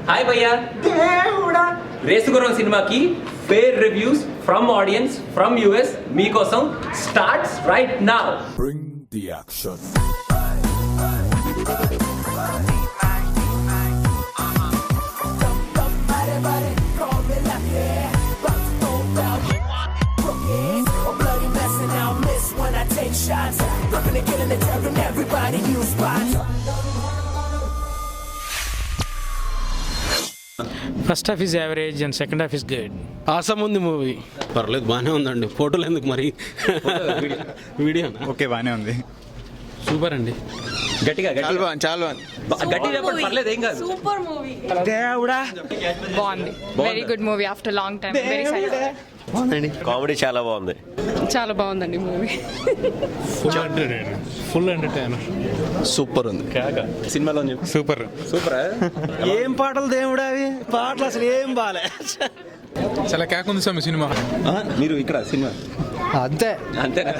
Hi భయ్యా. రేసుగుర్రం సినిమాకి fair reviews from audience from US మీకోసం starts right now. Bring the action. First half is average and second half is good. Awesome ఉంది movie, పర్లేదు బాగానే ఉందండి. ఫోటోలు ఎందుకు మరి, వీడియో ఓకే బాగానే ఉంది. సూపర్ అండి. గట్టిగా చాలా గట్టిగా చెప్పండి, పర్లేదు, ఏం కాదు. సూపర్ మూవీ, దేవుడా బాగుంది. Very good movie after long time. Very silent. బాగుందండి. కామెడీ చాలా బాగుంది. చాలా బాగుందండి మూవీ. Full entertainer. సూపర్ ఉంది సినిమాలో సూపర్. సూపర్. ఏం పాటలు దేవుడా అవి, పాటలు అసలు ఏం బాలే. చాలా కేక్ ఉంది స్వామి సినిమా. మీరు ఇక్కడ సినిమా అంతే అంతేనా?